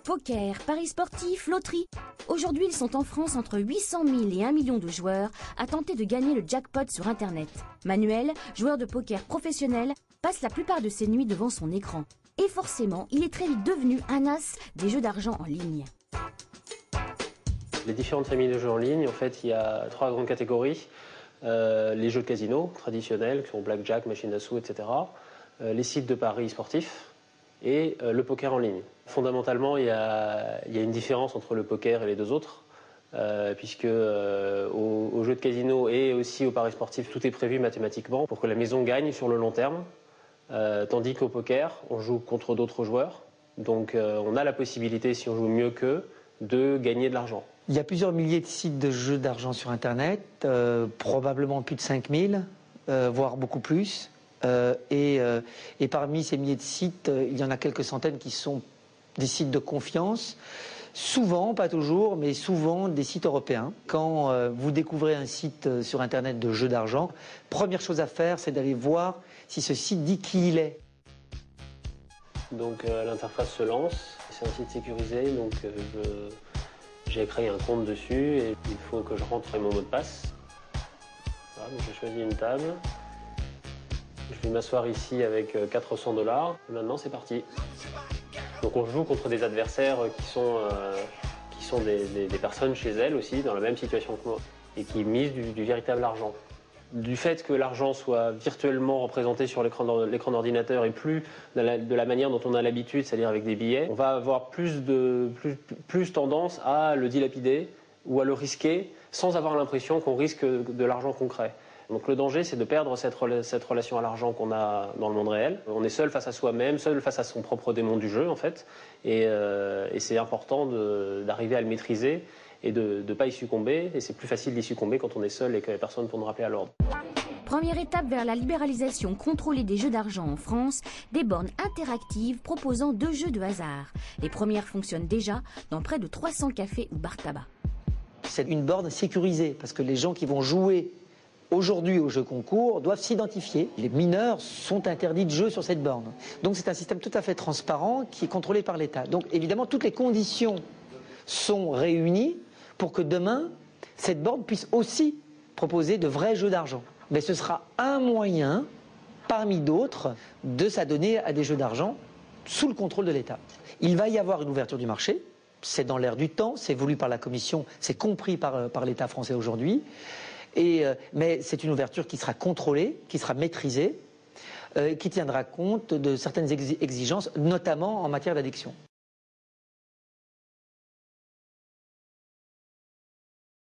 Poker, paris sportifs, loterie. Aujourd'hui, ils sont en France entre 800 000 et 1 million de joueurs à tenter de gagner le jackpot sur Internet. Manuel, joueur de poker professionnel, passe la plupart de ses nuits devant son écran. Et forcément, il est très vite devenu un as des jeux d'argent en ligne. Les différentes familles de jeux en ligne, en fait, il y a 3 grandes catégories. Les jeux de casino traditionnels, qui sont blackjack, machine à sous, etc. Les sites de paris sportifs et le poker en ligne. Fondamentalement, il y a une différence entre le poker et les deux autres, puisque aux jeux de casino et aussi aux paris sportifs, tout est prévu mathématiquement pour que la maison gagne sur le long terme, tandis qu'au poker, on joue contre d'autres joueurs. Donc on a la possibilité, si on joue mieux qu'eux, de gagner de l'argent. Il y a plusieurs milliers de sites de jeux d'argent sur Internet, probablement plus de 5000, voire beaucoup plus. Et parmi ces milliers de sites, il y en a quelques centaines qui sont des sites de confiance. Souvent, pas toujours, mais souvent des sites européens. Quand vous découvrez un site sur Internet de jeux d'argent, première chose à faire, c'est d'aller voir si ce site dit qui il est. Donc l'interface se lance, c'est un site sécurisé, donc j'ai créé un compte dessus et il faut que je rentre mon mot de passe. Voilà, donc j'ai choisi une table. Je vais m'asseoir ici avec 400 $. Et maintenant c'est parti. Donc on joue contre des adversaires qui sont des personnes chez elles aussi, dans la même situation que moi, et qui misent du véritable argent. Du fait que l'argent soit virtuellement représenté sur l'écran d'ordinateur et plus de la manière dont on a l'habitude, c'est-à-dire avec des billets, on va avoir plus tendance à le dilapider ou à le risquer sans avoir l'impression qu'on risque de l'argent concret. Donc le danger, c'est de perdre cette relation à l'argent qu'on a dans le monde réel. On est seul face à soi-même, seul face à son propre démon du jeu en fait, et c'est important d'arriver à le maîtriser et de ne pas y succomber, et c'est plus facile d'y succomber quand on est seul et qu'il n'y a personne pour nous rappeler à l'ordre. Première étape vers la libéralisation contrôlée des jeux d'argent en France, des bornes interactives proposant 2 jeux de hasard. Les premières fonctionnent déjà dans près de 300 cafés ou bars tabac. C'est une borne sécurisée, parce que les gens qui vont jouer aujourd'hui au jeu concours doivent s'identifier. Les mineurs sont interdits de jeu sur cette borne. Donc c'est un système tout à fait transparent qui est contrôlé par l'État. Donc évidemment, toutes les conditions sont réunies pour que demain, cette borne puisse aussi proposer de vrais jeux d'argent. Mais ce sera un moyen, parmi d'autres, de s'adonner à des jeux d'argent sous le contrôle de l'État. Il va y avoir une ouverture du marché, c'est dans l'air du temps, c'est voulu par la Commission, c'est compris par l'État français aujourd'hui, mais c'est une ouverture qui sera contrôlée, qui sera maîtrisée, qui tiendra compte de certaines exigences, notamment en matière d'addiction.